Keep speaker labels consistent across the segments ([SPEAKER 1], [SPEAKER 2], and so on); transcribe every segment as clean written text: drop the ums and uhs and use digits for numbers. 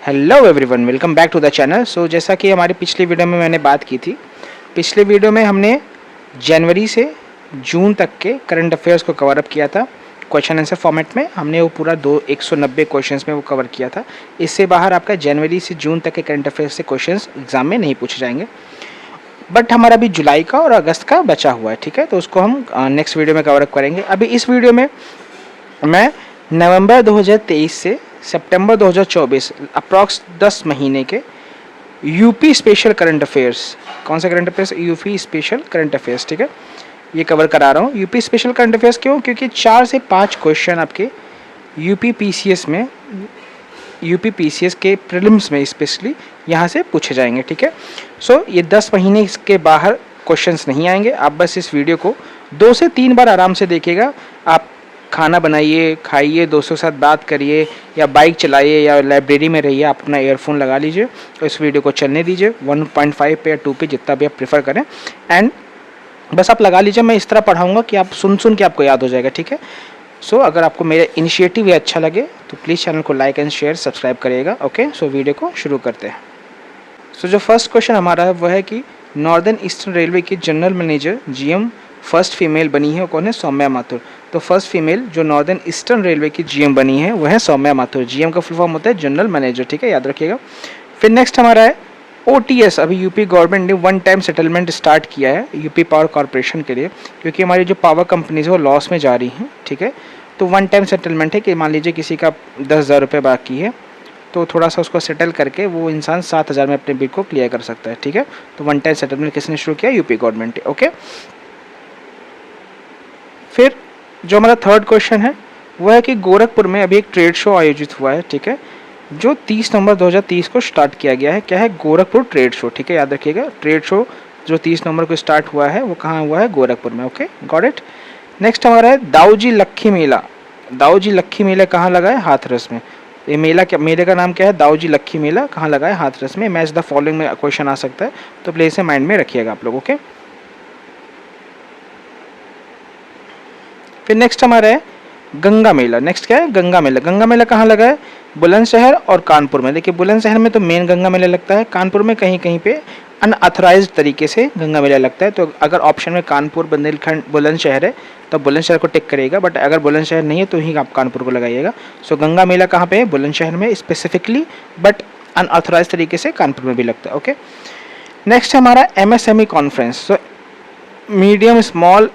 [SPEAKER 1] Hello everyone, welcome back to the channel. So जैसा कि हमारी पिछली वीडियो में मैंने बात की थी, पिछले वीडियो में हमने जनवरी से जून तक के करंट अफेयर्स को कवर अप किया था। क्वेश्चन आंसर फॉर्मेट में हमने वो पूरा 190 क्वेश्चंस में वो कवर किया था। इससे बाहर आपका जनवरी से जून तक के करंट अफेयर्स से क्वेश्चंस एग्जाम में नहीं पूछे जाएंगे। बट हमारा अभी जुलाई का और अगस्त का बचा हुआ है, ठीक है, तो उसको हम नेक्स्ट वीडियो में कवर अप करेंगे। अभी इस वीडियो में मैं नवंबर 2023 से सितंबर 2024 अप्रॉक्स 10 महीने के यूपी स्पेशल करंट अफेयर्स, कौन सा current affairs? UP special current affairs, ठीक है, ये कवर करा रहा हूँ। यूपी स्पेशल करंट अफेयर्स क्यों? क्योंकि 4 से 5 क्वेश्चन आपके यूपी पीसीएस में, यूपी पीसीएस के प्रीलिम्स में स्पेशली यहाँ से पूछे जाएंगे, ठीक है। सो ये 10 महीने के बाहर क्वेश्चंस नहीं आएंगे। आप बस इस वीडियो को 2 से 3 बार आराम से देखिएगा। आप खाना बनाइए, खाइए, दोस्तों के साथ बात करिए, या बाइक चलाइए, या लाइब्रेरी में रहिए, आप अपना ईयरफोन लगा लीजिए और इस वीडियो को चलने दीजिए 1.5 पे या 2 पे, जितना भी आप प्रेफर करें, एंड बस आप लगा लीजिए। मैं इस तरह पढ़ाऊँगा कि आप सुन के आपको याद हो जाएगा, ठीक है। सो अगर आपको मेरा इनिशिएटिव ये अच्छा लगे तो प्लीज़ चैनल को लाइक एंड शेयर सब्सक्राइब करिएगा। ओके, सो वीडियो को शुरू करते हैं। सो जो फर्स्ट क्वेश्चन हमारा है वो है कि नॉर्दर्न ईस्टर्न रेलवे की general manager GM first female बनी है, वो कौन है? सौम्या माथुर। तो फर्स्ट फीमेल जो नॉर्दर्न ईस्टर्न रेलवे की जीएम बनी है वो है सौम्या माथुर। जीएम का फुल फॉर्म होता है जनरल मैनेजर, ठीक है, याद रखिएगा। फिर नेक्स्ट हमारा है ओटीएस। अभी यूपी गवर्नमेंट ने वन टाइम सेटलमेंट स्टार्ट किया है यूपी पावर कॉरपोरेशन के लिए, क्योंकि हमारी जो पावर कंपनीज है वो लॉस में जा रही हैं, ठीक है। तो वन टाइम सेटलमेंट है कि मान लीजिए किसी का 10,000 रुपये बाकी है, तो थोड़ा सा उसको सेटल करके वो इंसान 7,000 में अपने बिल को क्लियर कर सकता है, ठीक है। तो वन टाइम सेटलमेंट किसने शुरू किया? यूपी गवर्नमेंट है, ओके। फिर जो हमारा थर्ड क्वेश्चन है वो है कि गोरखपुर में अभी एक ट्रेड शो आयोजित हुआ है, ठीक है, जो 30 नवंबर 2030 को स्टार्ट किया गया है। क्या है? गोरखपुर ट्रेड शो, ठीक है, याद रखिएगा। ट्रेड शो जो 30 नवंबर को स्टार्ट हुआ है वो कहाँ हुआ है? गोरखपुर में, ओके, गॉट इट। नेक्स्ट हमारा है दाऊजी लक्खी मेला। दाऊजी लक्खी मेला कहाँ लगा है? हाथरस में। ये मेला क्या, मेले का नाम क्या है? दाऊजी लक्खी मेला। कहाँ लगा है? हाथरस में। मैच द फॉलोइंग में क्वेश्चन आ सकता है, तो प्लीज इसे माइंड में रखिएगा आप लोग, ओके। फिर नेक्स्ट हमारा है गंगा मेला। नेक्स्ट क्या है? गंगा मेला। गंगा मेला कहाँ लगा है? बुलंदशहर और कानपुर में। देखिए, बुलंदशहर में तो मेन गंगा मेला लगता है, कानपुर में कहीं कहीं पे अनऑथराइज्ड तरीके से गंगा मेला लगता है। तो अगर ऑप्शन में कानपुर, बुंदेलखंड, बुलंदशहर है तो बुलंदशहर को टिक करिएगा, बट अगर बुलंदशहर नहीं है तो ही आप कानपुर को लगाइएगा। सो गंगा मेला कहाँ पे है? बुलंदशहर में स्पेसिफिकली, बट अनऑथराइज तरीके से कानपुर में भी लगता है, ओके। नेक्स्ट हमारा MSME conference. So medium small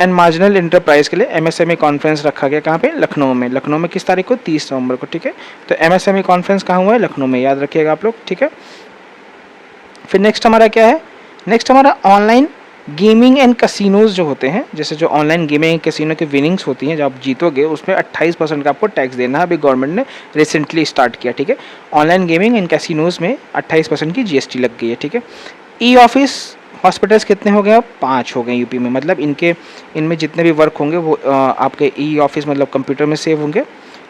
[SPEAKER 1] and marginal enterprise के लिए एमएसएमई कॉन्फ्रेंस रखा गया। कहाँ पे? लखनऊ में। लखनऊ में किस तारीख को? 30 नवंबर को, ठीक है। तो एमएसएमई कॉन्फ्रेंस कहाँ हुआ है? लखनऊ में, याद रखिएगा आप लोग, ठीक है। फिर नेक्स्ट हमारा क्या है? नेक्स्ट हमारा ऑनलाइन गेमिंग एंड कैसीनोज जो होते हैं, जैसे जो ऑनलाइन गेमिंग एंड कैसीनो की विनिंग्स होती हैं, जब आप जीतोगे उसमें 28% का आपको टैक्स देना है। अभी गवर्नमेंट ने रिसेंटली स्टार्ट किया, ठीक है। ऑनलाइन गेमिंग एंड कैसीनोज में 28% की जीएसटी लग गई है, ठीक है। ई ऑफिस हॉस्पिटल्स कितने हो गए? अब 5 हो गए यूपी में। मतलब इनमें जितने भी वर्क होंगे वो आपके ई ऑफिस मतलब कंप्यूटर में सेव होंगे,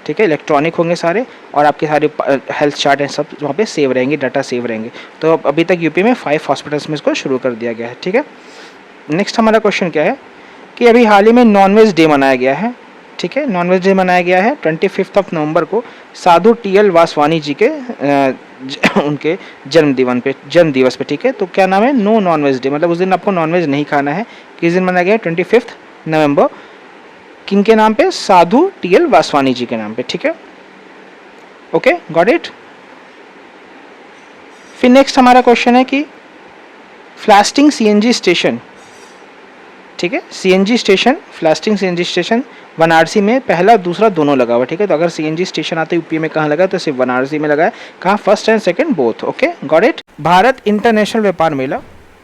[SPEAKER 1] ठीक है, इलेक्ट्रॉनिक होंगे सारे, और आपके सारे हेल्थ चार्ट एंड सब वहाँ पे सेव रहेंगे, डाटा सेव रहेंगे। तो अभी तक यूपी में 5 हॉस्पिटल्स में इसको शुरू कर दिया गया है, ठीक है। नेक्स्ट हमारा क्वेश्चन क्या है कि अभी हाल ही में नॉनवेज डे मनाया गया है, ठीक है। नॉनवेज डे मनाया गया है 25 नवंबर को साधु टीएल वासवानी जी के उनके जन्म दिवस पे, ठीक है। तो क्या नाम है? नो नॉनवेज डे, मतलब उस दिन आपको नॉनवेज नहीं खाना है। किस दिन मनाया गया है? 25 नवंबर। किन के नाम पे? साधु टीएल वासवानी जी के नाम पे, ठीक है, ओके, गॉट इट। फिर नेक्स्ट हमारा क्वेश्चन है कि फ्लास्टिंग सीएनजी स्टेशन, ठीक है, सीएनजी स्टेशन, फ्लास्टिंग सीएनजी स्टेशन वाराणसी में पहला दूसरा दोनों लगा हुआ, ठीक है। तो अगर सीएनजी स्टेशन आते यूपी में कहाँ लगा? तो सिर्फ वाराणसी में लगा है। कहाँ? First and second both, okay, got it. Bharat international व्यापार मेला,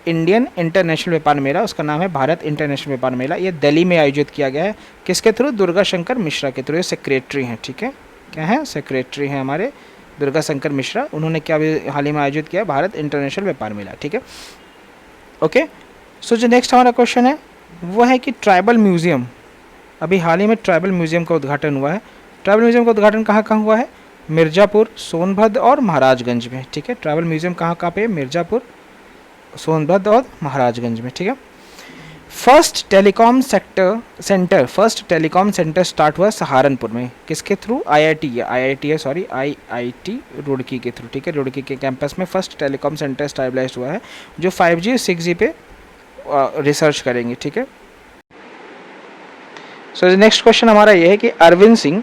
[SPEAKER 1] इंडियन इंटरनेशनल व्यापार मेला, उसका नाम है भारत इंटरनेशनल व्यापार मेला। ये दिल्ली में आयोजित किया गया है। किसके थ्रू? दुर्गा शंकर मिश्रा के थ्रू। ये सेक्रेटरी हैं, ठीक है, क्या है? सेक्रेटरी हैं हमारे दुर्गा शंकर मिश्रा। उन्होंने क्या हाल ही में आयोजित किया? भारत इंटरनेशनल व्यापार मेला, ठीक है, ओके। सो जो नेक्स्ट हमारा क्वेश्चन है वो है कि ट्राइबल म्यूजियम, अभी हाल ही में ट्राइबल म्यूजियम का उद्घाटन हुआ है। ट्राइबल म्यूजियम का उद्घाटन कहाँ कहाँ हुआ है? मिर्ज़ापुर, सोनभद्र और महाराजगंज में, ठीक है। ट्राइबल म्यूजियम कहाँ कहाँ पे? मिर्ज़ापुर, सोनभद्र और महाराजगंज में, ठीक है। First telecom first telecom centre start हुआ सहारनपुर में, किसके थ्रू? आईआईटी रुड़की के थ्रू, ठीक है। रुड़की के कैंपस में फर्स्ट टेलीकॉम सेंटर स्टैब्लिश हुआ है जो 5G 6G पे रिसर्च करेंगे, ठीक है। सो नेक्स्ट क्वेश्चन हमारा ये है कि अरविंद सिंह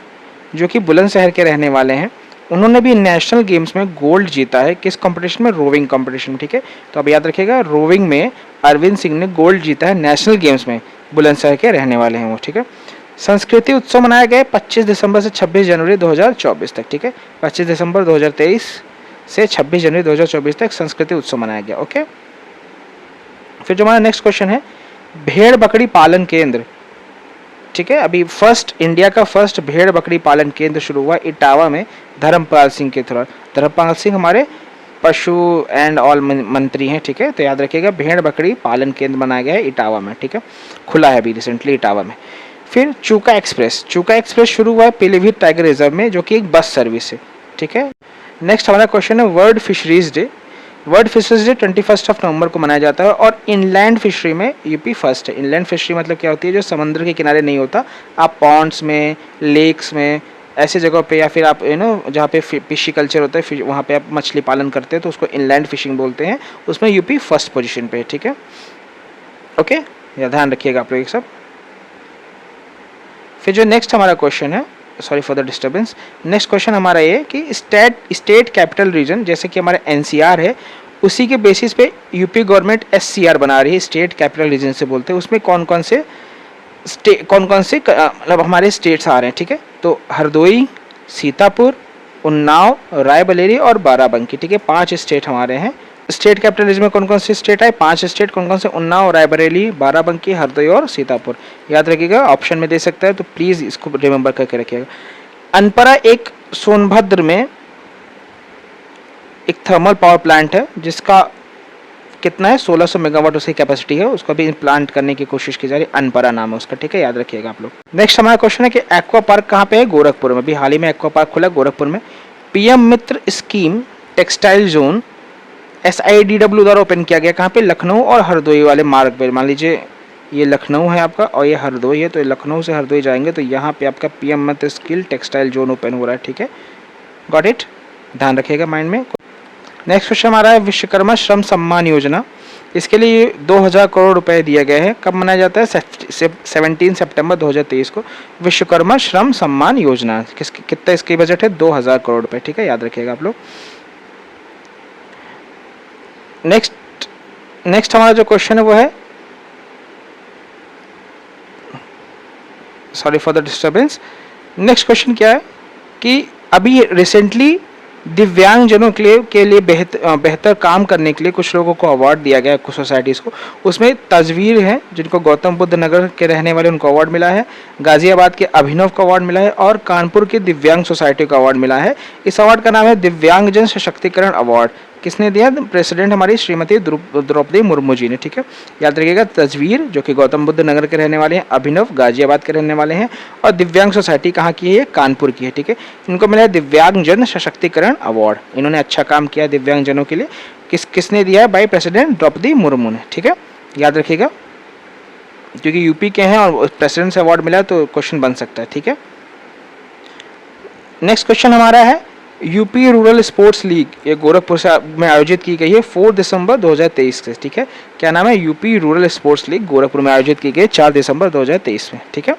[SPEAKER 1] जो कि बुलंदशहर के रहने वाले हैं, उन्होंने भी नेशनल गेम्स में गोल्ड जीता है, किस कंपटीशन में? रोविंग कंपटीशन, ठीक है। तो अब याद रखिएगा, रोविंग में अरविंद सिंह ने गोल्ड जीता है नेशनल गेम्स में, बुलंदशहर के रहने वाले हैं वो, ठीक है। संस्कृति उत्सव मनाया गया 25 दिसंबर से 26 जनवरी 2024 तक, ठीक है। 25 दिसंबर 2023 से 26 जनवरी 2024 तक संस्कृति उत्सव मनाया गया, ओके। फिर जो हमारा नेक्स्ट क्वेश्चन है, भेड़ बकरी पालन केंद्र, ठीक है। अभी इंडिया का फर्स्ट भेड़ बकरी पालन केंद्र शुरू हुआ इटावा में धर्मपाल सिंह के थ्रू। धर्मपाल सिंह हमारे पशु एंड ऑल मंत्री हैं, ठीक है। तो याद रखिएगा, भेड़ बकरी पालन केंद्र बनाया गया है इटावा में, ठीक है। खुला है अभी रिसेंटली इटावा में। फिर चूका एक्सप्रेस शुरू हुआ है पीलीभीत टाइगर रिजर्व में, जो कि एक बस सर्विस है, ठीक है। नेक्स्ट हमारा क्वेश्चन है world fisheries day. World fisheries day 21 नवंबर को मनाया जाता है और इनलैंड फिशरी में यूपी फर्स्ट है। इनलैंड फिशरी मतलब क्या होती है? जो समुद्र के किनारे नहीं होता, आप पॉन्ड्स में, लेक्स में, ऐसे जगहों पे, या फिर आप जहाँ पे फिशी कल्चर होता है वहाँ पे आप मछली पालन करते हैं, तो उसको इनलैंड फिशिंग बोलते हैं। उसमें यूपी फर्स्ट पोजीशन पे है, ठीक है। ओके, या ध्यान रखिएगा आप लोग सब। फिर जो नेक्स्ट हमारा क्वेश्चन है, sorry for the disturbance, next question हमारा ये कि स्टेट कैपिटल रीजन, जैसे कि हमारे एनसीआर है, उसी के बेसिस पे यूपी गवर्नमेंट एससीआर बना रही है, स्टेट कैपिटल रीजन से बोलते हैं। उसमें कौन कौन से मतलब हमारे स्टेट्स आ रहे हैं, ठीक है। तो हरदोई, सीतापुर, उन्नाव, रायबरेली और बाराबंकी, ठीक है। 5 स्टेट हमारे हैं। स्टेट कैपिटल रीजन में कौन कौन से स्टेट आए? 5 स्टेट, कौन कौन से? उन्नाव, रायबरेली, बाराबंकी, हरदोई और सीतापुर। याद रखिएगा, ऑप्शन में दे सकता है, तो प्लीज़ इसको रिमेंबर करके रखिएगा। अनपरा एक सोनभद्र में एक थर्मल पावर प्लांट है, जिसका कितना है? 1600 मेगावाट उसकी कैपेसिटी है। उसको भी इम्प्लांट करने की कोशिश की जा रही है। अनपरा नाम है उसका, ठीक है, याद रखिएगा आप लोग। नेक्स्ट हमारा क्वेश्चन है कि एक्वा पार्क कहाँ पे है? गोरखपुर में। अभी हाल ही में एक्वा पार्क खुला गोरखपुर में। पीएम मित्र स्कीम टेक्सटाइल जोन SIDW द्वारा ओपन किया गया, कहाँ पे? लखनऊ और हरदोई वाले मार्ग पे। मान लीजिए ये लखनऊ है आपका और ये हरदोई है, तो लखनऊ से हरदोई जाएंगे तो यहाँ पे आपका पीएम मित्र स्किल टेक्सटाइल जोन ओपन हो रहा है, ठीक है। गॉट इट, ध्यान रखिएगा माइंड में। नेक्स्ट क्वेश्चन हमारा है विश्वकर्मा श्रम सम्मान योजना। इसके लिए 2000 करोड़ रुपए दिया गया है। कब मनाया जाता है? 17 सितंबर 2023 को विश्वकर्मा श्रम सम्मान योजना। कितना इसकी बजट है? 2000 करोड़ रुपए, ठीक है, याद रखिएगा आप लोग। नेक्स्ट हमारा जो क्वेश्चन है वो है, sorry for the disturbance. Next question क्या है कि अभी रिसेंटली दिव्यांगजनों के लिए बेहतर काम करने के लिए कुछ लोगों को अवार्ड दिया गया है, कुछ सोसाइटीज़ को। उसमें तजवीर हैं जिनको गौतम बुद्ध नगर के रहने वाले, उनको अवार्ड मिला है। गाजियाबाद के अभिनव को अवार्ड मिला है और कानपुर की दिव्यांग सोसाइटी को अवार्ड मिला है। इस अवार्ड का नाम है दिव्यांगजन सशक्तिकरण अवार्ड। किसने दिया? प्रेसिडेंट हमारी श्रीमती द्रौपदी मुर्मू जी ने, ठीक है, याद रखिएगा। तजवीर जो कि गौतम बुद्ध नगर के रहने वाले हैं, अभिनव गाजियाबाद के रहने वाले हैं, और दिव्यांग सोसाइटी कहाँ की है? कानपुर की है, ठीक है। इनको मिला है दिव्यांगजन सशक्तिकरण अवार्ड। इन्होंने अच्छा काम किया दिव्यांगजनों के लिए। किसने दिया है? बाई प्रेसिडेंट द्रौपदी मुर्मू ने, ठीक है, याद रखिएगा। क्योंकि यूपी के हैं और प्रेसिडेंट से अवार्ड मिला तो क्वेश्चन बन सकता है, ठीक है। नेक्स्ट क्वेश्चन हमारा है यूपी रूरल स्पोर्ट्स लीग, ये गोरखपुर से में आयोजित की गई है 4 दिसंबर 2023 से, ठीक है। क्या नाम है? UP rural sports league, Gorakhpur में आयोजित की गई 4 दिसंबर 2023 में, ठीक है।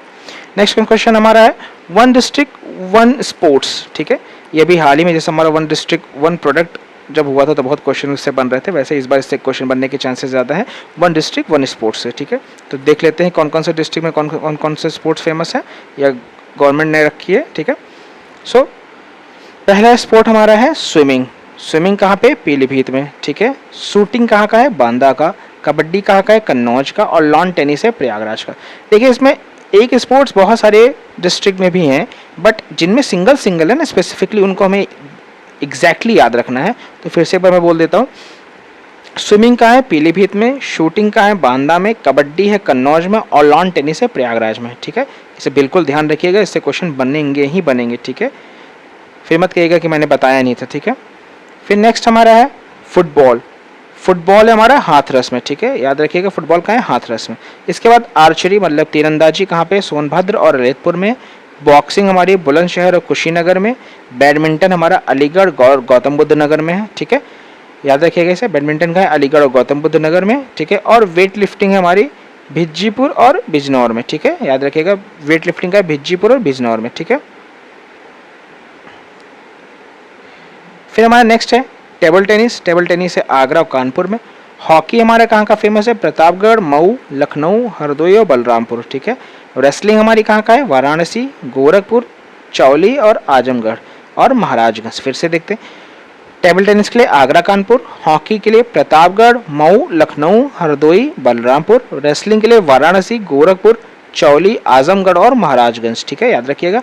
[SPEAKER 1] नेक्स्ट क्वेश्चन हमारा है 1 डिस्ट्रिक्ट 1 स्पोर्ट्स, ठीक है। ये भी हाल ही में जैसे हमारा 1 डिस्ट्रिक्ट 1 प्रोडक्ट जब हुआ था तो बहुत क्वेश्चन उससे बन रहे थे, वैसे इस बार इससे क्वेश्चन बनने के चांसेस ज़्यादा है। 1 डिस्ट्रिक्ट 1 स्पोर्ट्स से, ठीक है। तो देख लेते हैं कौन कौन से डिस्ट्रिक्ट में कौन कौन से स्पोर्ट्स फेमस है या गवर्नमेंट ने रखी है, ठीक है। सो पहला स्पोर्ट हमारा है स्विमिंग। स्विमिंग कहाँ पे? पीलीभीत में, ठीक है। शूटिंग कहाँ का है? बांदा का। कबड्डी कहाँ का है? कन्नौज का। और लॉन टेनिस है प्रयागराज का। देखिए इसमें एक स्पोर्ट्स बहुत सारे डिस्ट्रिक्ट में भी हैं, बट जिनमें सिंगल है ना, स्पेसिफिकली उनको हमें एग्जैक्टली याद रखना है। तो फिर से एक बार मैं बोल देता हूँ, स्विमिंग का है पीलीभीत में, शूटिंग का है बांदा में, कबड्डी है कन्नौज में और लॉन टेनिस है प्रयागराज में, ठीक है। इसे बिल्कुल ध्यान रखिएगा, इससे क्वेश्चन बनेंगे ही बनेंगे, ठीक है। फिर मत कहिएगा कि मैंने बताया नहीं था, ठीक है। फिर नेक्स्ट हमारा है फुटबॉल। फुटबॉल है हमारा हाथरस में, ठीक है, याद रखिएगा फुटबॉल कहाँ है, हाथरस में। इसके बाद आर्चरी मतलब तीरंदाजी कहाँ पे, सोनभद्र और ललितपुर में। बॉक्सिंग हमारी बुलंदशहर और कुशीनगर में। बैडमिंटन हमारा अलीगढ़ और गौतम बुद्ध नगर में है, ठीक है, याद रखिएगा इसे, बैडमिंटन का है अलीगढ़ और गौतम बुद्ध नगर में, ठीक है। और वेट लिफ्टिंग है हमारी भिज्जीपुर और बिजनौर में, ठीक है, याद रखिएगा वेट लिफ्टिंग का है भिज्जीपुर और बिजनौर में, ठीक है। फिर हमारा नेक्स्ट है टेबल टेनिस। टेबल टेनिस है आगरा और कानपुर में। हॉकी हमारा कहाँ का फेमस है, प्रतापगढ़, मऊ, लखनऊ, हरदोई और बलरामपुर, ठीक है। रेसलिंग हमारी कहाँ का है, वाराणसी, गोरखपुर, चौली और आजमगढ़ और महाराजगंज। फिर से देखते हैं, टेबल टेनिस के लिए आगरा, कानपुर। हॉकी के लिए प्रतापगढ़, मऊ, लखनऊ, हरदोई, बलरामपुर। रेसलिंग के लिए वाराणसी, गोरखपुर, चौली, आजमगढ़ और महाराजगंज, ठीक है, याद रखिएगा।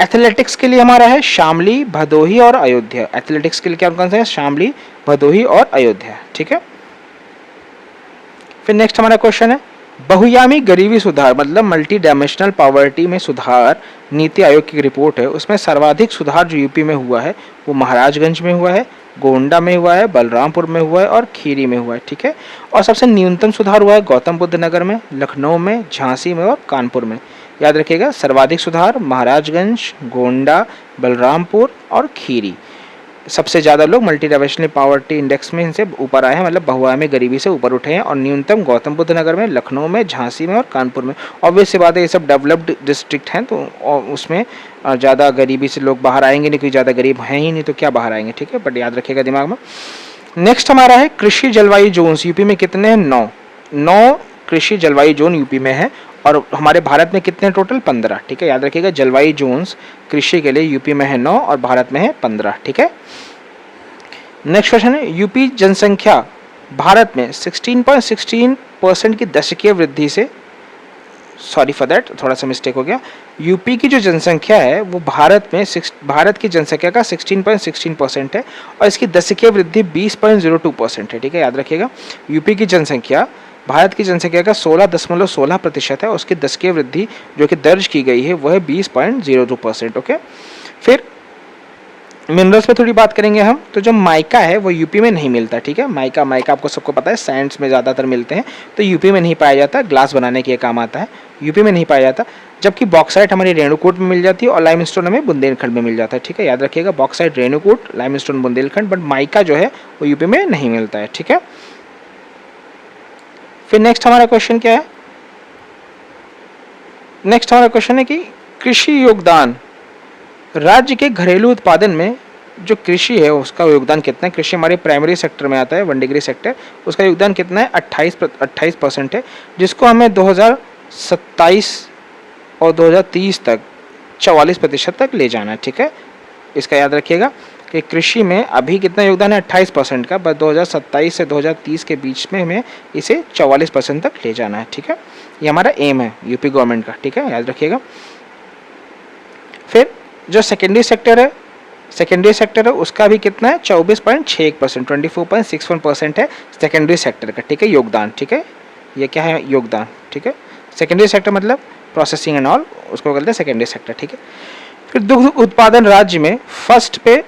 [SPEAKER 1] एथलेटिक्स के लिए हमारा है शामली, भदोही और अयोध्या। एथलेटिक्स के लिए क्या कौन सा है, शामली, भदोही और अयोध्या, ठीक है। फिर नेक्स्ट हमारा क्वेश्चन है बहुयामी गरीबी सुधार मतलब मल्टी डायमेंशनल पॉवर्टी में सुधार नीति आयोग की रिपोर्ट है, उसमें सर्वाधिक सुधार जो यूपी में हुआ है वो महाराजगंज में हुआ है, गोंडा में हुआ है, बलरामपुर में हुआ है और खीरी में हुआ है, ठीक है। और सबसे न्यूनतम सुधार हुआ है गौतम बुद्ध नगर में, लखनऊ में, झांसी में और कानपुर में। याद रखिएगा सर्वाधिक सुधार महाराजगंज, गोंडा, बलरामपुर और खीरी। सबसे ज़्यादा लोग मल्टी डायमेंशनल पॉवर्टी इंडेक्स में इनसे ऊपर आए हैं, मतलब बहुआयामी गरीबी से ऊपर उठे हैं। और न्यूनतम गौतम बुद्ध नगर में, लखनऊ में, झांसी में और कानपुर में। ऑब्वियस सी बात है ये सब डेवलप्ड डिस्ट्रिक्ट हैं तो उसमें ज़्यादा गरीबी से लोग बाहर आएंगे नहीं, क्योंकि ज़्यादा गरीब हैं ही नहीं तो क्या बाहर आएंगे, ठीक है, बट याद रखिएगा दिमाग में। नेक्स्ट हमारा है कृषि जलवायु जोन्स। यूपी में कितने हैं, 9 कृषि जलवायु जोन यूपी में है। और हमारे भारत में कितने टोटल, 15, ठीक है, याद रखिएगा जलवायु जोन्स कृषि के लिए यूपी में है 9 और भारत में है 15, ठीक है। नेक्स्ट क्वेश्चन है यूपी जनसंख्या भारत में 16.16% की दशकीय वृद्धि से, सॉरी फॉर दैट थोड़ा सा मिस्टेक हो गया, यूपी की जो जनसंख्या है वो भारत की जनसंख्या का 16.16% है और इसकी दशकीय वृद्धि 20.02% है, ठीक है, याद रखिएगा यूपी की जनसंख्या भारत की जनसंख्या का 16.16% है, उसकी दशकीय वृद्धि जो कि दर्ज की गई है वह है 20.02%, ओके। फिर मिनरल्स पे थोड़ी बात करेंगे हम, तो जो माइका है वो यूपी में नहीं मिलता, ठीक है। माइका आपको सबको पता है सैंड्स में ज़्यादातर मिलते हैं, तो यूपी में नहीं पाया जाता, ग्लास बनाने के काम आता है, यूपी में नहीं पाया जाता। जबकि बॉक्साइट हमारी रेणुकूट में मिल जाती है और लाइमस्टोन हमें बुंदेलखंड में मिल जाता है, ठीक है, याद रखिएगा bauxite Renukoot, limestone Bundelkhand, but mica जो है वो यूपी में नहीं मिलता है, ठीक है। फिर नेक्स्ट हमारा क्वेश्चन क्या है, नेक्स्ट हमारा क्वेश्चन है कि कृषि योगदान राज्य के घरेलू उत्पादन में जो कृषि है उसका योगदान कितना है। कृषि हमारे प्राइमरी सेक्टर में आता है, 1 डिग्री सेक्टर, उसका योगदान कितना है 28% है, जिसको हमें 2027 और 2030 तक 44% तक ले जाना है, ठीक है। इसका याद रखिएगा कि कृषि में अभी कितना योगदान है 28% का, बस 2027 से 2030 के बीच में हमें इसे 44% तक ले जाना है, ठीक है। ये हमारा एम है यूपी गवर्नमेंट का, ठीक है, याद रखिएगा। फिर जो सेकेंडरी सेक्टर है उसका भी कितना है 24.61%, 24.61% है सेकेंडरी सेक्टर का, ठीक है, योगदान, ठीक है, ये क्या है योगदान, ठीक है। सेकेंडरी सेक्टर मतलब प्रोसेसिंग एंड ऑल, उसको बोलते हैं सेकेंडरी सेक्टर, ठीक है। फिर दुग्ध उत्पादन राज्य में फर्स्ट पे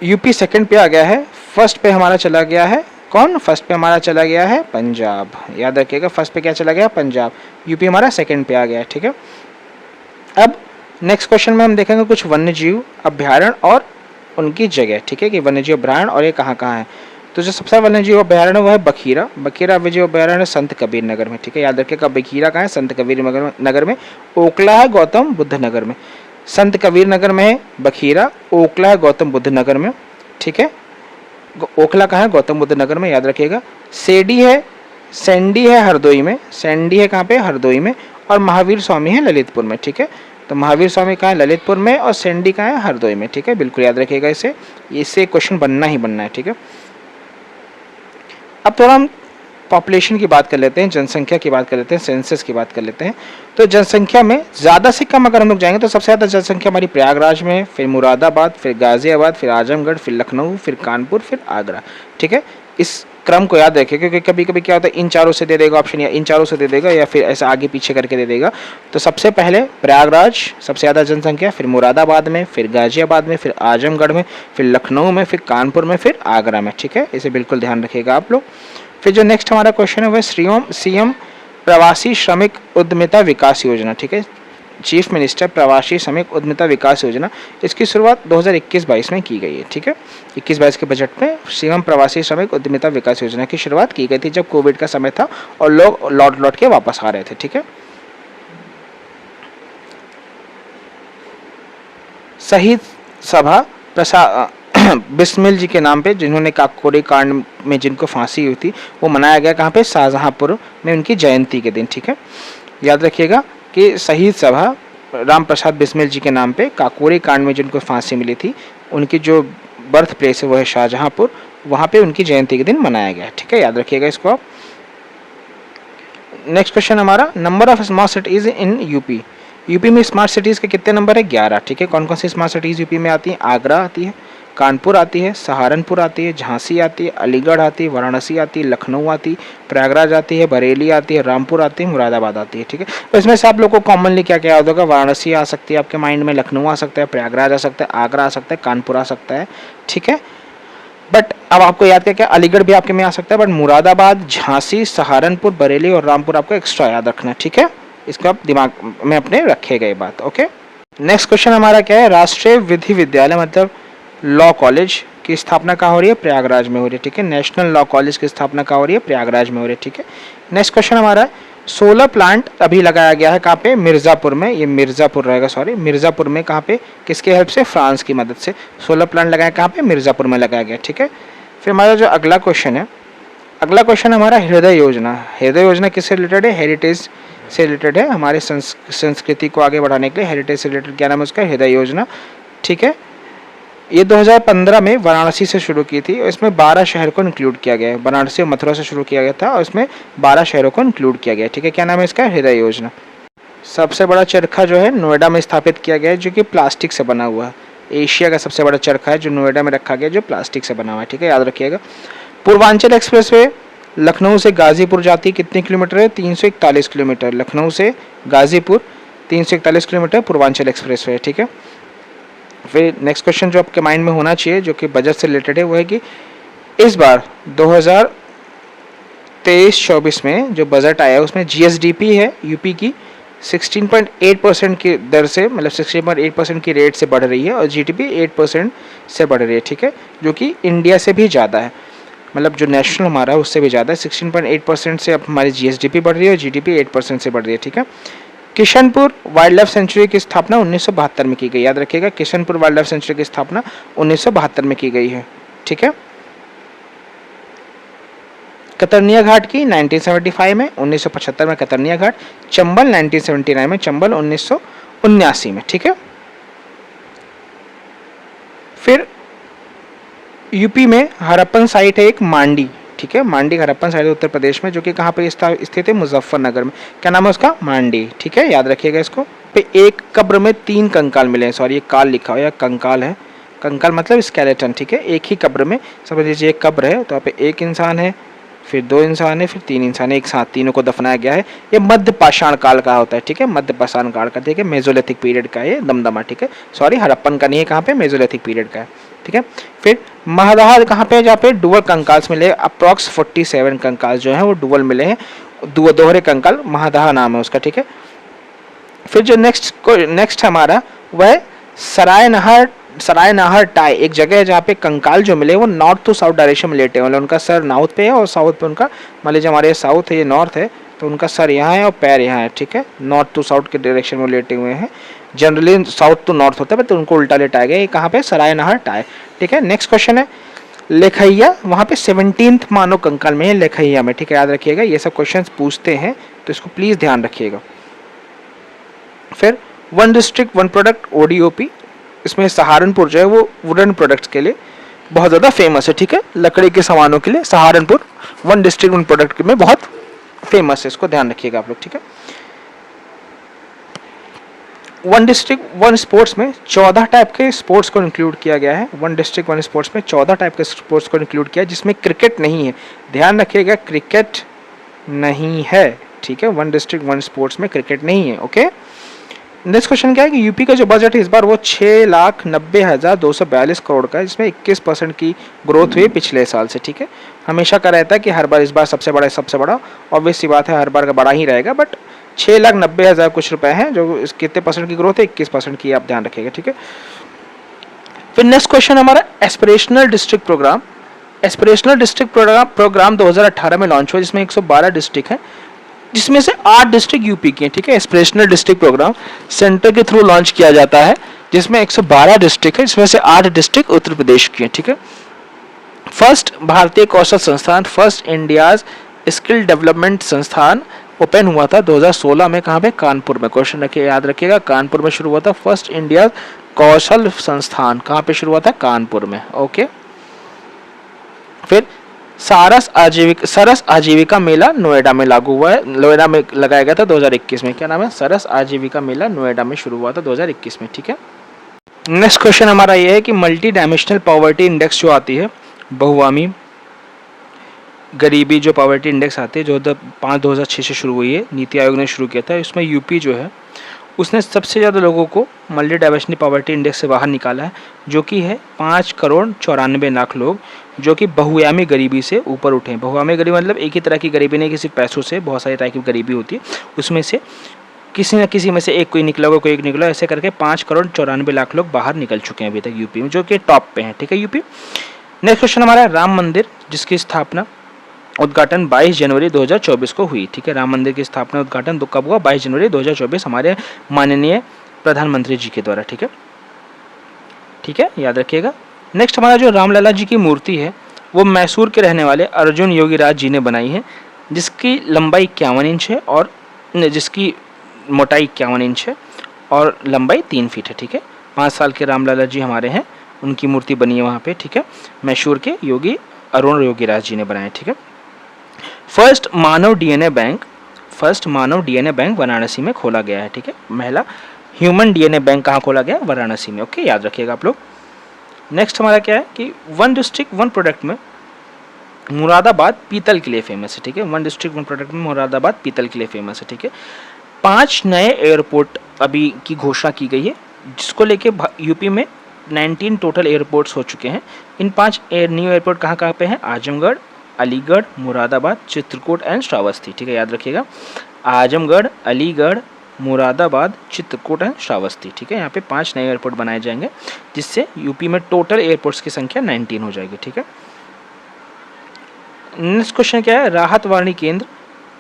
[SPEAKER 1] यूपी सेकंड पे आ गया है, फर्स्ट पे हमारा चला गया है कौन, फर्स्ट पे हमारा चला गया है पंजाब, याद रखिएगा फर्स्ट पे क्या चला गया पंजाब, यूपी हमारा सेकंड पे आ गया है, ठीक है। अब नेक्स्ट क्वेश्चन में हम देखेंगे कुछ वन्यजीव अभ्यारण्य और उनकी जगह, ठीक है, कि वन्यजीव अभ्यारण्य और ये कहाँ कहाँ है। तो जो सबसे वन्यजीव अभ्यारण्य वो है बखीरा वन्यजीव अभ्यारण्य संत कबीर नगर में, ठीक है, याद रखिएगा बखीरा कहाँ है, संत कबीर नगर में। ओखला है गौतम बुद्ध नगर में, संत कबीर नगर में है बखीरा, ओखला है गौतम बुद्ध नगर में, ठीक है, ओखला कहाँ है गौतम बुद्ध नगर में, याद रखिएगा। सैंडी है हरदोई में, सैंडी है कहाँ पे हरदोई में, और महावीर स्वामी है ललितपुर में, ठीक है। तो महावीर स्वामी कहाँ है ललितपुर में और सैंडी कहाँ है हरदोई में, ठीक है, बिल्कुल याद रखिएगा इससे क्वेश्चन बनना ही बनना है, ठीक है। अब थोड़ा हम पॉपुलेशन की बात कर लेते हैं, जनसंख्या की बात कर लेते हैं, सेंसस की बात कर लेते हैं। तो जनसंख्या में ज़्यादा से कम अगर हम लोग जाएंगे तो सबसे ज़्यादा जनसंख्या हमारी प्रयागराज में, फिर मुरादाबाद, फिर गाज़ियाबाद, फिर आजमगढ़, फिर लखनऊ, फिर कानपुर, फिर आगरा, ठीक है। इस क्रम को याद रखें, क्योंकि कभी कभी क्या होता है इन चारों से दे देगा ऑप्शन, या इन चारों से दे देगा, या फिर ऐसा आगे पीछे करके दे देगा। तो सबसे पहले प्रयागराज सबसे ज़्यादा जनसंख्या, फिर मुरादाबाद में, फिर गाजियाबाद में, फिर आजमगढ़ में, फिर लखनऊ में, फिर कानपुर में, फिर आगरा में। ठीक है, इसे बिल्कुल ध्यान रखिएगा आप लोग। फिर जो नेक्स्ट हमारा क्वेश्चन है वह सीएम प्रवासी श्रमिक उद्यमिता विकास योजना। ठीक है, चीफ मिनिस्टर प्रवासी श्रमिक उद्यमिता विकास योजना, इसकी शुरुआत 2021-22 में की गई है। ठीक है, 21-22 के बजट में सीएम प्रवासी श्रमिक उद्यमिता विकास योजना की शुरुआत की गई थी, जब कोविड का समय था और लोग लौट के वापस आ रहे थे। ठीक है, शहीद सभा बिस्मिल जी के नाम पे, जिन्होंने काकोरी कांड में जिनको फांसी हुई थी, वो मनाया गया कहाँ पे, शाहजहांपुर में, उनकी जयंती के दिन। ठीक है, याद रखिएगा कि शहीद सभा राम प्रसाद बिस्मिल जी के नाम पे काकोरी कांड में जिनको फांसी मिली थी, उनकी जो बर्थ प्लेस है वो है शाहजहांपुर, वहाँ पे उनकी जयंती के दिन मनाया गया। ठीक है, याद रखिएगा इसको आप। नेक्स्ट क्वेश्चन हमारा, number of smart cities in UP. UP में स्मार्ट सिटीज़ के कितने नंबर है, 11। ठीक है, कौन कौन सी स्मार्ट सिटीज़ यूपी में आती हैं, आगरा आती है, कानपुर आती है, सहारनपुर आती है, झांसी आती है, अलीगढ़ आती है, वाराणसी आती है, लखनऊ आती है, प्रयागराज आती है, बरेली आती है, रामपुर आती है, मुरादाबाद आती है। ठीक है, तो इसमें से आप लोग को कॉमनली क्या क्या याद होगा, वाराणसी आ सकती है आपके माइंड में, लखनऊ आ सकता है, प्रयागराज आ सकता है, आगरा आ सकता है, कानपुर आ सकता है। ठीक है, बट अब आपको याद क्या, अलीगढ़ भी आपके में आ सकता है, बट मुरादाबाद, झांसी, सहारनपुर, बरेली और रामपुर आपको एक्स्ट्रा याद रखना है। ठीक है, इसको आप दिमाग में अपने रखेगा ये बात। ओके, नेक्स्ट क्वेश्चन हमारा क्या है, राष्ट्रीय विधि विद्यालय मतलब लॉ कॉलेज की स्थापना कहाँ हो रही है, प्रयागराज में हो रही है। ठीक है, नेशनल लॉ कॉलेज की स्थापना कहाँ हो रही है, प्रयागराज में हो रही है। ठीक है, नेक्स्ट क्वेश्चन हमारा है, सोलर प्लांट अभी लगाया गया है कहाँ पे, मिर्ज़ापुर में, ये मिर्ज़ापुर रहेगा, सॉरी मिर्ज़ापुर में, कहाँ पे, किसके हेल्प से, फ्रांस की मदद से सोलर प्लांट लगाया कहाँ पे, मिर्ज़ापुर में लगाया गया। ठीक है, फिर हमारा जो अगला क्वेश्चन है, अगला क्वेश्चन हमारा हृदय योजना। हृदय योजना किससे रिलेटेड है, हेरिटेज से रिलेटेड है, हमारे संस्कृति को आगे बढ़ाने के लिए हेरिटेज से रिलेटेड क्या नाम है उसका, हृदय योजना। ठीक है, ये 2015 में वाराणसी से शुरू की थी और इसमें 12 शहर को इंक्लूड किया गया है। वाराणसी और मथुरा से शुरू किया गया था और इसमें 12 शहरों को इंक्लूड किया गया है। ठीक है, क्या नाम है इसका, हृदय योजना। सबसे बड़ा चरखा जो है नोएडा में स्थापित किया गया है, जो कि प्लास्टिक से बना हुआ है। एशिया का सबसे बड़ा चरखा है जो नोएडा में रखा गया, जो प्लास्टिक से बना हुआ है। ठीक है, याद रखिएगा। पूर्वांचल एक्सप्रेसवे लखनऊ से गाजीपुर जाती है, कितने किलोमीटर है, 341 किलोमीटर। लखनऊ से गाजीपुर 341 किलोमीटर पूर्वांचल एक्सप्रेसवे। ठीक है, फिर नेक्स्ट क्वेश्चन जो आपके माइंड में होना चाहिए जो कि बजट से रिलेटेड है, वो है कि इस बार 2023-24 में जो बजट आया है उसमें जीएसडीपी है यूपी की 16.8% की दर से, मतलब 16.8% की रेट से बढ़ रही है और जीडीपी 8% से बढ़ रही है। ठीक है, जो कि इंडिया से भी ज़्यादा है, मतलब जो नेशनल हमारा है उससे भी ज़्यादा है। 16.8% से अब हमारी जीएसडीपी बढ़ रही है और जीडीपी 8% से बढ़ रही है। ठीक है, किशनपुर वाइल्ड लाइफ सेंचुरी की स्थापना 1972 में की गई, याद रखिएगा। किशनपुर वाइल्ड लाइफ सेंचुरी की स्थापना 1972 में की गई है। ठीक है, कतरनिया घाट की 1975 में, 1975 में कतरनिया घाट। चंबल 1979 में, चंबल 1979 में। ठीक है, फिर यूपी में हड़प्पन साइट है एक, मांडी। ठीक है, मांडी हड़प्पन साइट है उत्तर प्रदेश में, जो कि कहाँ पे स्थित है, मुजफ्फरनगर में। क्या नाम है उसका, मांडी। ठीक है, याद रखिएगा इसको। पे एक कब्र में 3 कंकाल मिले हैं, सॉरी ये काल लिखा हुआ है, कंकाल है, कंकाल मतलब स्केलेटन। ठीक है, एक ही कब्र में, समझ लीजिए एक कब्र है तो यहाँ पे एक इंसान है, फिर 2 इंसान है, फिर 3 इंसान है, एक साथ तीनों को दफनाया गया है। ये मध्य पाषाण काल का होता है। ठीक है, मध्य पाषाण काल का। ठीक है, मेजोलिथिक पीरियड का है ये, दमदमा। ठीक है, सॉरी हड़प्पन का नहीं है, कहाँ पे, मेजोलिथिक पीरियड का है। ठीक है, फिर महदाह कहाँ पे, जहाँ पे डुअल कंकाल्स मिले, अप्रॉक्स 47 कंकाल जो हैं वो डुअल मिले हैं, दोहरे कंकाल, महदाह नाम है उसका। ठीक है, फिर जो नेक्स्ट हमारा वह सरायनहर टाई, एक जगह है जहाँ पे कंकाल जो मिले वो नॉर्थ टू साउथ डायरेक्शन में लेटे हैं, मतलब उनका सर नॉर्थ पे है और साउथ पे उनका, मान लीजिए हमारे साउथ है, ये नॉर्थ है, तो उनका सर यहाँ है और पैर यहाँ है। ठीक है, नॉर्थ टू साउथ के डायरेक्शन में लेटे हुए हैं। जनरली साउथ टू नॉर्थ होता है, तो उनको उल्टा लेटाया गया। ये कहाँ पे, सरायनहर टाई। ठीक है, नेक्स्ट क्वेश्चन है लेखैया, वहाँ पे 17th मानव कंकाल में है, लेखैया में। ठीक है, याद रखिएगा, ये सब क्वेश्चन पूछते हैं तो इसको प्लीज़ ध्यान रखिएगा। फिर one district one product ODOP, इसमें सहारनपुर जो है वो वुडन प्रोडक्ट्स के लिए बहुत ज़्यादा फेमस है। ठीक है, लकड़ी के सामानों के लिए Saharanpur one district one product में बहुत फेमस है, इसको ध्यान रखिएगा आप लोग। ठीक है, वन डिस्ट्रिक्ट वन स्पोर्ट्स में 14 टाइप के स्पोर्ट्स को इंक्लूड किया गया है। वन डिस्ट्रिक्ट वन स्पोर्ट्स में 14 टाइप के स्पोर्ट्स को इंक्लूड किया है, जिसमें क्रिकेट नहीं है। ध्यान रखिएगा, क्रिकेट नहीं है, ठीक है। वन डिस्ट्रिक्ट वन स्पोर्ट्स में क्रिकेट नहीं है, ओके। नेक्स्ट क्वेश्चन क्या है कि यूपी का जो बजट है इस बार वो 6,90,242 करोड़ का है, जिसमें 21% की ग्रोथ हुई पिछले साल से, ठीक है। हमेशा का रहता है कि हर बार इस बार सबसे बड़ा, ऑब्वियस सी बात है, हर बार का बड़ा ही रहेगा, बट 6,90,000 कुछ रुपए हैं, जो कितने परसेंट की ग्रोथ है, 21% की, आप ध्यान रखिएगा, ठीक है। फिर नेक्स्ट क्वेश्चन हमारा aspirational district programme. Aspirational district programme 2018 में लॉन्च हुआ, जिसमें 112 डिस्ट्रिक्ट हैं, जिसमें से 8 डिस्ट्रिक्ट यूपी के हैं, ठीक है। एस्पिरेशनल डिस्ट्रिक्ट प्रोग्राम सेंटर के थ्रू लॉन्च किया जाता है, जिसमें 112 डिस्ट्रिक्ट है, जिसमें से 8 डिस्ट्रिक्ट उत्तर प्रदेश की हैं, ठीक है। फर्स्ट भारतीय कौशल संस्थान, फर्स्ट इंडियाज स्किल डेवलपमेंट संस्थान ओपन हुआ था 2016 में, कहाँ पे? कानपुर में। क्वेश्चन रखिए, याद रखिएगा, कानपुर में शुरू हुआ था फर्स्ट इंडिया कौशल संस्थान। कहाँ पे शुरू हुआ था? कानपुर में, ओके। फिर सरस आजीविका मेला नोएडा में लागू हुआ है, नोएडा में लगाया गया था 2021 में। क्या नाम है? सरस आजीविका मेला नोएडा में शुरू हुआ था 2021 में, ठीक है। नेक्स्ट क्वेश्चन हमारा ये है कि मल्टी डायमेंशनल पॉवर्टी इंडेक्स जो आती है, बहुआयामी गरीबी जो पॉवर्टी इंडेक्स आती है, जो 5/2006 से शुरू हुई है, नीति आयोग ने शुरू किया था। इसमें यूपी जो है उसने सबसे ज़्यादा लोगों को मल्टी डायमेंशनल पॉवर्टी इंडेक्स से बाहर निकाला है, जो कि है 5,94,00,000 लोग, जो कि बहुआयामी गरीबी से ऊपर उठे हैं। बहुआयामी गरीबी मतलब एक ही तरह की गरीबी नहीं, किसी पैसों से, बहुत सारी तरह की गरीबी होती है, उसमें से किसी न किसी में से एक कोई निकला होगा, कोई एक निकला, ऐसे करके 5,94,00,000 लोग बाहर निकल चुके हैं अभी तक यूपी में, जो कि टॉप पे हैं, ठीक है, यूपी। नेक्स्ट क्वेश्चन हमारा है राम मंदिर, जिसकी स्थापना उद्घाटन 22 जनवरी 2024 को हुई, ठीक है। राम मंदिर की स्थापना उद्घाटन कब हुआ? 22 जनवरी 2024 हमारे माननीय प्रधानमंत्री जी के द्वारा, ठीक है, ठीक है, याद रखिएगा। नेक्स्ट हमारा जो रामलला जी की मूर्ति है, वो मैसूर के रहने वाले अर्जुन योगीराज जी ने बनाई है, जिसकी लंबाई 51 इंच है और जिसकी मोटाई 51 इंच है और लंबाई 3 फीट है, ठीक है। 5 साल के रामलला जी हमारे हैं, उनकी मूर्ति बनी है वहाँ पे, ठीक है। मैसूर के अरुण योगीराज जी ने बनाया, ठीक है। फर्स्ट मानव डीएनए बैंक वाराणसी में खोला गया है, ठीक है। पहला ह्यूमन डीएनए बैंक कहाँ खोला गया? वाराणसी में, ओके, याद रखिएगा आप लोग। नेक्स्ट हमारा क्या है कि वन डिस्ट्रिक्ट वन प्रोडक्ट में मुरादाबाद पीतल के लिए फेमस है, ठीक है। वन डिस्ट्रिक्ट वन प्रोडक्ट में मुरादाबाद पीतल के लिए फेमस है, ठीक है। 5 नए एयरपोर्ट अभी की घोषणा की गई है, जिसको लेके यूपी में 19 टोटल एयरपोर्ट्स हो चुके हैं। इन 5 न्यू एयरपोर्ट कहाँ कहाँ पे हैं? आजमगढ़, अलीगढ़, मुरादाबाद, चित्रकूट एंड श्रावस्ती, ठीक है, याद रखिएगा। आजमगढ़, अलीगढ़, मुरादाबाद, चित्रकूट एंड श्रावस्ती, ठीक है। यहाँ पे 5 नए एयरपोर्ट बनाए जाएंगे, जिससे यूपी में टोटल एयरपोर्ट्स की संख्या 19 हो जाएगी, ठीक है। नेक्स्ट क्वेश्चन क्या है? राहत वाणी केंद्र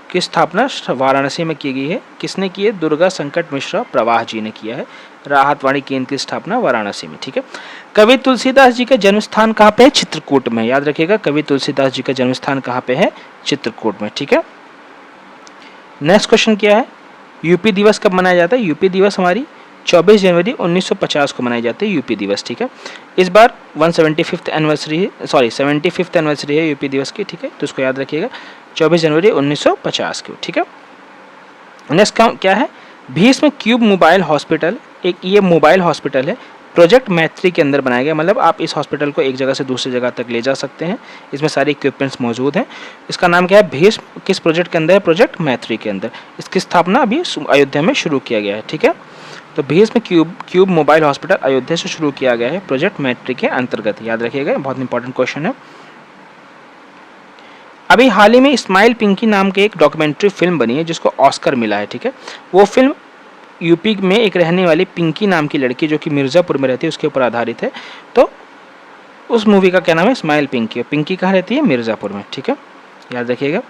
[SPEAKER 1] की स्थापना वाराणसी में की गई है, किसने की है? दुर्गा संकट मिश्रा प्रवाह जी ने किया है। राहत वाणी केंद्र की स्थापना वाराणसी में, ठीक है। कवि तुलसीदास जी का जन्म स्थान कहाँ पे है? चित्रकूट में, याद रखिएगा, कवि तुलसीदास जी का जन्म स्थान कहाँ पे है? चित्रकूट में, ठीक है। नेक्स्ट क्वेश्चन क्या है? यूपी दिवस कब मनाया जाता है? यूपी दिवस हमारी 24 जनवरी 1950 को मनाई जाती है यूपी दिवस, ठीक है। इस बार 75th एनिवर्सरी है यूपी दिवस की, ठीक है, तो इसको याद रखिएगा, 24 जनवरी 1950 को, ठीक है। नेक्स्ट क्या है? भीष्म क्यूब मोबाइल हॉस्पिटल, एक ये मोबाइल हॉस्पिटल है, प्रोजेक्ट मैत्री के अंदर बनाया गया, मतलब आप इस हॉस्पिटल को एक जगह से दूसरी जगह तक ले जा सकते हैं, इसमें सारे इक्विपमेंट्स मौजूद हैं। इसका नाम क्या है? भीष्म। किस प्रोजेक्ट के अंदर है? प्रोजेक्ट मैत्री के अंदर। इसकी स्थापना अभी अयोध्या में शुरू किया गया है, ठीक है। तो Bhishma cube mobile hospital Ayodhya से शुरू किया गया है प्रोजेक्ट मैत्री के अंतर्गत, याद रखिएगा, बहुत इंपॉर्टेंट क्वेश्चन है। अभी हाल ही में इस्माइल पिंकी नाम के एक डॉक्यूमेंट्री फिल्म बनी है, जिसको ऑस्कर मिला है, ठीक है। वो फिल्म यूपी में एक रहने वाली पिंकी नाम की लड़की, जो कि मिर्ज़ापुर में रहती है, उसके ऊपर आधारित है। तो उस मूवी का क्या नाम है? इस्माइल पिंकी। पिंकी कहाँ रहती है? मिर्ज़ापुर में, ठीक है, याद रखिएगा,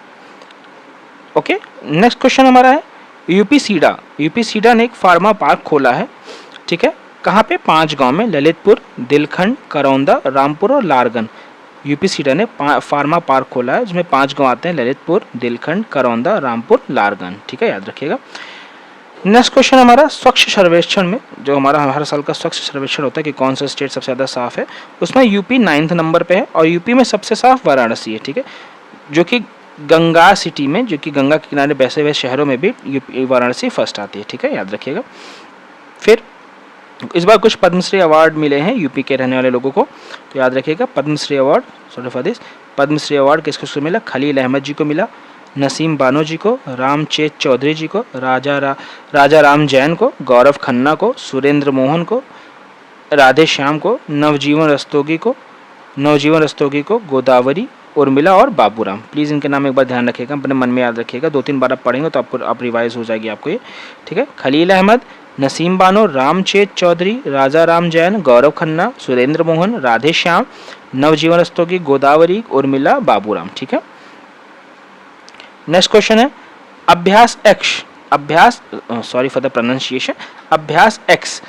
[SPEAKER 1] ओके। नेक्स्ट क्वेश्चन हमारा है यूपी सीडा ने एक फार्मा पार्क खोला है, ठीक है, कहाँ पे? 5 गांव में, ललितपुर, दिलखंड, करौंदा, रामपुर और लारगन। यूपी सीडा ने फार्मा पार्क खोला है, जिसमें 5 गांव आते हैं, ललितपुर, दिलखंड, करौंदा, रामपुर, लारगन, ठीक है, याद रखिएगा। नेक्स्ट क्वेश्चन हमारा स्वच्छ सर्वेक्षण में, जो हमारा हर साल का स्वच्छ सर्वेक्षण होता है कि कौन सा स्टेट सबसे ज़्यादा साफ है, उसमें यूपी 9th नंबर पे है और यूपी में सबसे साफ वाराणसी है, ठीक है, जो कि गंगा सिटी में, जो कि गंगा के किनारे बसे हुए शहरों में भी यूपी वाराणसी फर्स्ट आती है, ठीक है, याद रखिएगा। फिर इस बार कुछ पद्मश्री अवार्ड मिले हैं यूपी के रहने वाले लोगों को, तो याद रखिएगा Padma Shri award, sorry for this, Padma Shri award किसको मिला, खलील अहमद जी को मिला, नसीम बानो जी को, रामचेत चौधरी जी को, राजा राम जैन को, गौरव खन्ना को, सुरेंद्र मोहन को, राधे श्याम को, नवजीवन रस्तोगी को, गोदावरी, उर्मिला और बाबूराम। प्लीज़ इनके नाम एक बार ध्यान रखिएगा, अपने मन में याद रखिएगा, 2-3 बार आप पढ़ेंगे तो आपको आप रिवाइज हो जाएगी आपको ये, ठीक है। खलील अहमद, नसीम बानो, रामचेत चौधरी, राजा राम जैन, गौरव खन्ना, सुरेंद्र मोहन, राधे श्याम, नवजीवन रस्तोगी, गोदावरी, उर्मिला, बाबूराम, ठीक है। नेक्स्ट क्वेश्चन है अभ्यास सॉरी फॉर द प्रोनाउंसिएशन, अभ्यास एक्स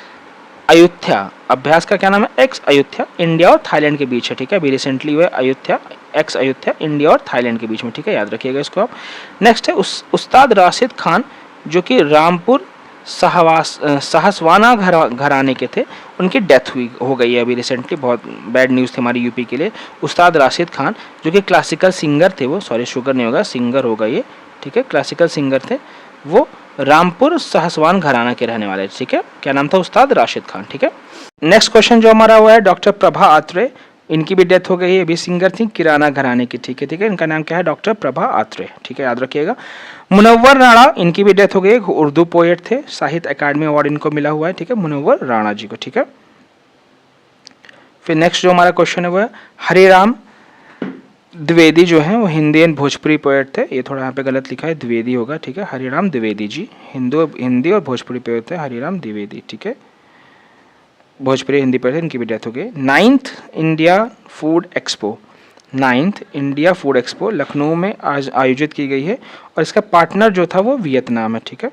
[SPEAKER 1] अयोध्या, अभ्यास का क्या नाम है, एक्स अयोध्या, इंडिया और थाईलैंड के बीच है, ठीक है। अभी रिसेंटली हुआ अयोध्या, एक्स अयोध्या, इंडिया और थाईलैंड के बीच में, ठीक है, याद रखिएगा इसको आप। नेक्स्ट है उस्ताद राशिद खान, जो कि रामपुर सहसवाना घराने के थे, उनकी डेथ हो गई है अभी रिसेंटली, बहुत बैड न्यूज़ थी हमारी यूपी के लिए। उस्ताद राशिद खान जो कि क्लासिकल सिंगर थे, वो सॉरी शुगर नहीं होगा, सिंगर होगा ये, ठीक है, क्लासिकल सिंगर थे वो, रामपुर सहसवान घराना के रहने वाले, ठीक है। क्या नाम था, उस्ताद राशिद खान, ठीक है। नेक्स्ट क्वेश्चन जो हमारा हुआ है डॉक्टर प्रभा आत्रे, इनकी भी डेथ हो गई है, ये भी सिंगर थी किराना घराने की, ठीक है, इनका नाम क्या है, डॉक्टर प्रभा आत्रे, ठीक है, याद रखिएगा। मुनव्वर राणा, इनकी भी डेथ हो गई, उर्दू पोएट थे, साहित्य अकादमी अवार्ड इनको मिला हुआ है, ठीक है, मुनव्वर राणा जी को, ठीक है। फिर नेक्स्ट जो हमारा क्वेश्चन है वो है हरिराम द्विवेदी, जो है वो हिंदी एंड भोजपुरी पोएट थे, ये थोड़ा यहाँ पे गलत लिखा है, द्विवेदी होगा, ठीक है, हरिराम द्विवेदी जी हिंदी और भोजपुरी पोएट थे, हरिराम द्विवेदी, ठीक है, भोजपुरी हिंदी पोएट थे, इनकी भी डेथ हो गई। 9th India food expo Lucknow में आज आयोजित की गई है, और इसका पार्टनर जो था वो वियतनाम है, ठीक है।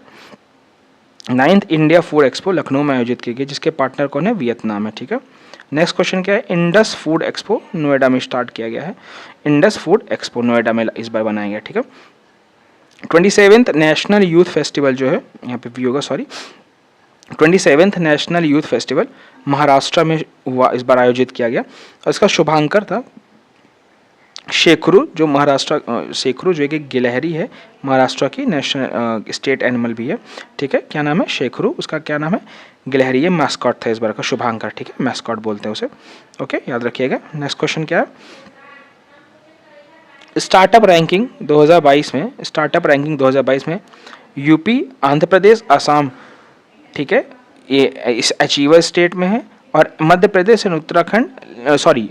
[SPEAKER 1] 9th India food expo Lucknow में आयोजित की गई, जिसके पार्टनर कौन है, वियतनाम है, ठीक है। नेक्स्ट क्वेश्चन क्या है, इंडस फूड एक्सपो नोएडा में स्टार्ट किया गया है, इंडस फूड एक्सपो नोएडा में इस बार बनाया गया, ठीक है। 27th नेशनल यूथ फेस्टिवल जो है, यहाँ पे भी होगा sorry, 27th national youth festival Maharashtra में हुआ, इस बार आयोजित किया गया, और इसका शुभांकर था शेखरू, जो महाराष्ट्र शेखरू जो एक गिलहरी है, महाराष्ट्र की नेशनल स्टेट एनिमल भी है, ठीक है। क्या नाम है, शेखरू, उसका क्या नाम है, गिलहरी, ये मैस्कॉट था इस बार का, शुभांकर, ठीक है, मैस्कॉट बोलते हैं उसे, ओके, याद रखिएगा। नेक्स्ट क्वेश्चन क्या है, स्टार्टअप रैंकिंग 2022 में यूपी, आंध्र प्रदेश, असम, ठीक है, ये इस अचीवर स्टेट में है, और Madhya Pradesh and Uttarakhand, sorry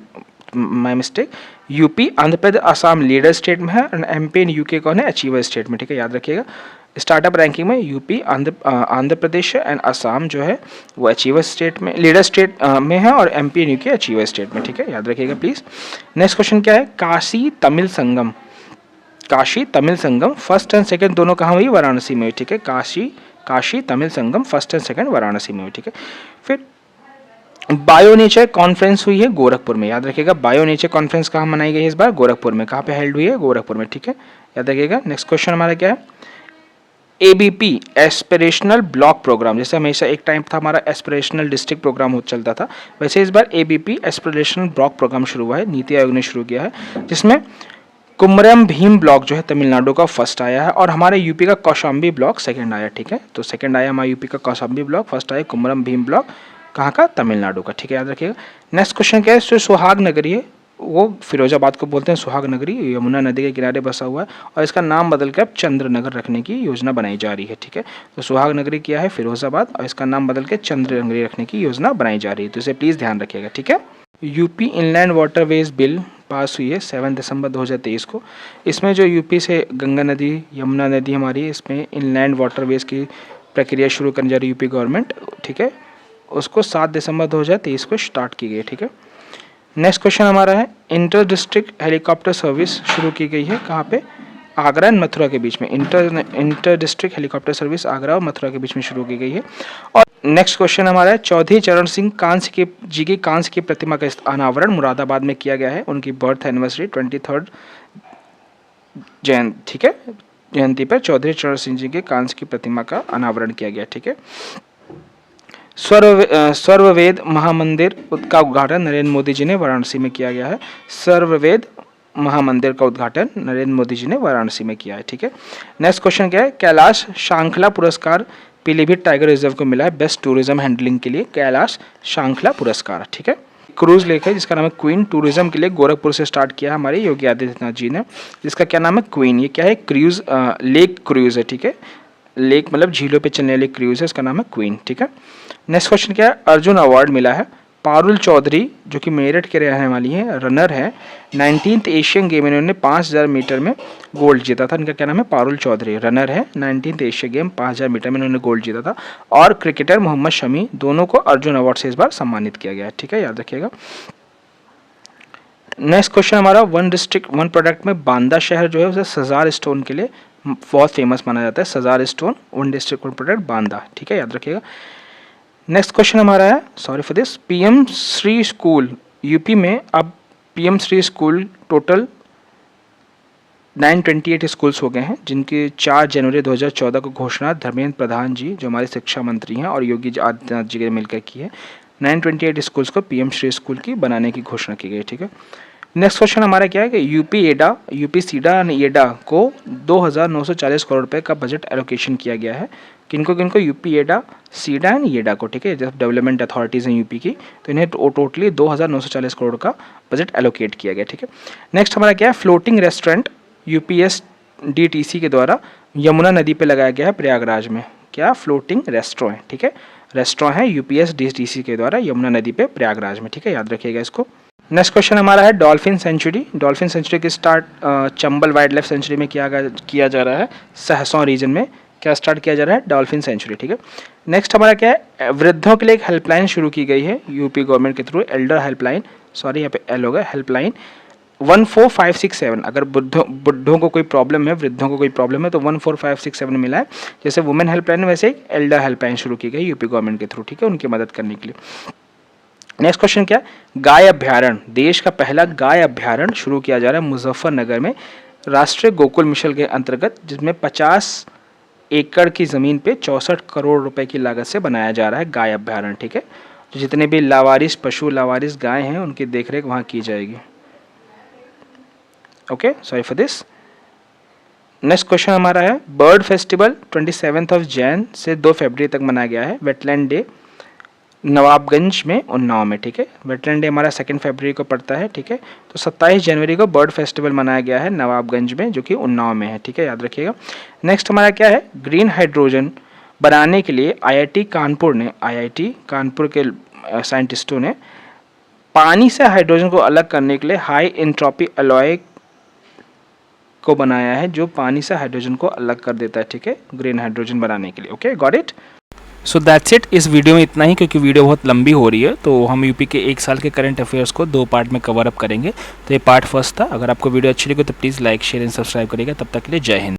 [SPEAKER 1] my mistake, UP, Andhra Pradesh, Assam leader state में है, और एमपी एंड यूके कौन है, अचीवर स्टेट में, ठीक है, याद रखिएगा। स्टार्टअप रैंकिंग में UP, Andhra Pradesh and Assam जो है वो अचीवर स्टेट में, लीडर स्टेट में है, और MP and UK achiever state में, ठीक है, याद रखिएगा प्लीज। नेक्स्ट क्वेश्चन क्या है, काशी तमिल संगम फर्स्ट एंड सेकंड दोनों कहाँ हुई, वाराणसी में हुई, ठीक है, काशी तमिल संगम फर्स्ट एंड सेकंड वाराणसी में हुई, ठीक है। फिर बायो नेचर कॉन्फ्रेंस हुई है गोरखपुर में, याद रखिएगा, बायो नेचर कॉन्फ्रेंस कहाँ मनाई गई है इस बार, गोरखपुर में, कहाँ पे हेल्ड हुई है, गोरखपुर में, ठीक है, याद रखिएगा। नेक्स्ट क्वेश्चन हमारा क्या है, एबीपी एस्पिरेशनल ब्लॉक प्रोग्राम, जैसे हमेशा एक टाइम था हमारा एस्पिरेशनल डिस्ट्रिक्ट प्रोग्राम चलता था, वैसे इस बार एबीपी एस्पिरेशनल ब्लॉक प्रोग्राम शुरू हुआ है, नीति आयोग ने शुरू किया है, जिसमें कुमरम भीम ब्लॉक जो है तमिलनाडु का फर्स्ट आया है, और हमारे यूपी का कौशाम्बी ब्लॉक सेकंड आया, ठीक है, तो सेकंड आया हमारा यूपी का कौशाम्बी ब्लॉक, फर्स्ट आया कुमरम भीम ब्लॉक, कहाँ का, तमिलनाडु का, ठीक है, याद रखिएगा। नेक्स्ट क्वेश्चन क्या है, सुहाग नगरी है, वो फिरोजाबाद को बोलते हैं सुहाग नगरी, यमुना नदी के किनारे बसा हुआ है, और इसका नाम बदल के अब चंद्र नगर रखने की योजना बनाई जा रही है, ठीक है, तो सुहाग नगरी किया है फिरोजाबाद, और इसका नाम बदल के चंद्र नगरी रखने की योजना बनाई जा रही है, तो इसे प्लीज़ ध्यान रखिएगा, ठीक है। UP inland waterways bill pass हुई है 7 दिसंबर 2023 को, इसमें जो यूपी से गंगा नदी, यमुना नदी हमारी, इसमें इनलैंड वाटरवेज की प्रक्रिया शुरू करने जा रही है यूपी गवर्नमेंट, ठीक है, उसको 7 दिसंबर 2023 को स्टार्ट की गई, ठीक है। नेक्स्ट क्वेश्चन हमारा है, इंटर डिस्ट्रिक्ट हेलीकॉप्टर सर्विस शुरू की गई है, कहाँ पे, आगरा एंड मथुरा के बीच में, inter district helicopter service Agra और मथुरा के बीच में शुरू की गई है। और नेक्स्ट क्वेश्चन हमारा है, चौधरी चरण सिंह कांस्य की कांस्य की प्रतिमा का अनावरण मुरादाबाद में किया गया है, उनकी बर्थ एनिवर्सरी 23rd जयंती, ठीक है, जयंती पर चौधरी चरण सिंह जी के कांस्य की प्रतिमा का अनावरण किया गया, ठीक है। सर्ववेद महामंदिर का उद्घाटन नरेंद्र मोदी जी ने वाराणसी में किया गया है, सर्ववेद महामंदिर का उद्घाटन नरेंद्र मोदी जी ने वाराणसी में किया है, ठीक है। नेक्स्ट क्वेश्चन क्या है, कैलाश श्रृंखला पुरस्कार पीलीभीत टाइगर रिजर्व को मिला है बेस्ट टूरिज्म हैंडलिंग के लिए कैलाश श्रृंखला पुरस्कार। ठीक है, क्रूज लेक है जिसका नाम है क्वीन, टूरिज्म के लिए गोरखपुर से स्टार्ट किया हमारे योगी आदित्यनाथ जी ने, जिसका क्या नाम है क्वीन। ये क्या है, क्रूज, लेक क्रूज है। ठीक है, लेक मतलब झीलों पे चलने वाली क्रूज है, इसका नाम है क्वीन। ठीक है, नेक्स्ट क्वेश्चन क्या है, अर्जुन अवार्ड मिला है पारुल चौधरी जो कि मेरठ के रहने वाली है, रनर है, 19th एशियन गेम इन्होंने 5000 मीटर में गोल्ड जीता था। इनका क्या नाम है, पारुल चौधरी, रनर है, 19th एशियन गेम 5000 मीटर में इन्होंने गोल्ड जीता था। और क्रिकेटर मोहम्मद शमी, दोनों को अर्जुन अवार्ड से इस बार सम्मानित किया गया है। ठीक है, याद रखिएगा। नेक्स्ट क्वेश्चन हमारा, वन डिस्ट्रिक्ट वन प्रोडक्ट में बांदा शहर जो है उसे सजार स्टोन के लिए बहुत फेमस माना जाता है। Sajar stone, one district one product Banda. ठीक है, याद रखिएगा। नेक्स्ट क्वेश्चन हमारा है, sorry for this, PM Shri school UP में अब PM Shri school total 928 schools हो गए हैं, जिनकी 4 जनवरी 2014 को घोषणा धर्मेंद्र प्रधान जी जो हमारे शिक्षा मंत्री हैं और योगी आदित्यनाथ जी ने मिलकर की है। 928 स्कूल्स को पीएम श्री स्कूल की बनाने की घोषणा की गई। ठीक है, नेक्स्ट क्वेश्चन हमारा क्या है कि यूपी सीडा एंड एडा को 2940 करोड़ रुपए का बजट एलोकेशन किया गया है। किनको यूपी एडा, सीडा एंड येडा को। ठीक है, जब डेवलपमेंट अथॉरिटीज़ हैं यूपी की, तो इन्हें टोटली 2940 करोड़ का बजट एलोकेट किया गया। ठीक है, नेक्स्ट हमारा क्या है, फ्लोटिंग रेस्टोरेंट UPSDTC के द्वारा यमुना नदी पे लगाया गया है प्रयागराज में। क्या, फ्लोटिंग रेस्टोरेंट। ठीक है, रेस्टोरेंट है UPSDTC के द्वारा यमुना नदी पे प्रयागराज में। ठीक है, याद रखिएगा इसको। नेक्स्ट क्वेश्चन हमारा है डॉल्फिन सेंचुरी। डॉल्फिन सेंचुरी की start Chambal wild life sanctuary में किया जा रहा है। सहसों रीजन में क्या स्टार्ट किया जा रहा है, डॉल्फिन सेंचुरी। ठीक है, नेक्स्ट हमारा क्या है, वृद्धों के लिए एक हेल्पलाइन शुरू की गई है यूपी गवर्नमेंट के थ्रू, एल्डर हेल्पलाइन, सॉरी यहाँ पे एल होगा, हेल्पलाइन 14567। अगर बुढ़ों को कोई प्रॉब्लम है, वृद्धों को कोई प्रॉब्लम है तो 14567 मिला है। जैसे वुमेन हेल्पलाइन वैसे एक एल्डर हेल्पलाइन शुरू की गई यूपी गवर्नमेंट के थ्रू। ठीक है, उनकी मदद करने के लिए। नेक्स्ट क्वेश्चन क्या, गाय अभ्यारण्य, देश का पहला गाय अभ्यारण्य शुरू किया जा रहा है मुजफ्फरनगर में राष्ट्रीय गोकुल मिशन के अंतर्गत, जिसमें 50 एकड़ की ज़मीन पे 64 करोड़ रुपए की लागत से बनाया जा रहा है गाय अभ्यारण्य। ठीक है, तो जितने भी लावारिस पशु, लावारिस गाय हैं, उनकी देखरेख वहाँ की जाएगी। Okay, sorry for this. Next question हमारा है, बर्ड फेस्टिवल 27 जैन से 2 फरवरी तक मनाया गया है। वेटलैंड डे नवाबगंज में, उन्नाव में। ठीक है, वेटलैंड डे हमारा 2 फरवरी को पड़ता है। ठीक है, तो 27 जनवरी को बर्ड फेस्टिवल मनाया गया है नवाबगंज में जो कि उन्नाव में है। ठीक है, याद रखिएगा। नेक्स्ट हमारा क्या है, ग्रीन हाइड्रोजन बनाने के लिए IIT कानपुर के साइंटिस्टों ने पानी से हाइड्रोजन को अलग करने के लिए हाई एंट्रोपी अलॉय को बनाया है, जो पानी से हाइड्रोजन को अलग कर देता है। ठीक है, ग्रीन हाइड्रोजन बनाने के लिए। Okay, got it. So that's it. इस वीडियो में इतना ही, क्योंकि वीडियो बहुत लंबी हो रही है, तो हम यूपी के 1 साल के करंट अफेयर्स को 2 पार्ट में कवर अप करेंगे। तो ये पार्ट फर्स्ट था। अगर आपको वीडियो अच्छी लगी तो please like, share and subscribe करिएगा। तब तक के लिए जय हिंद।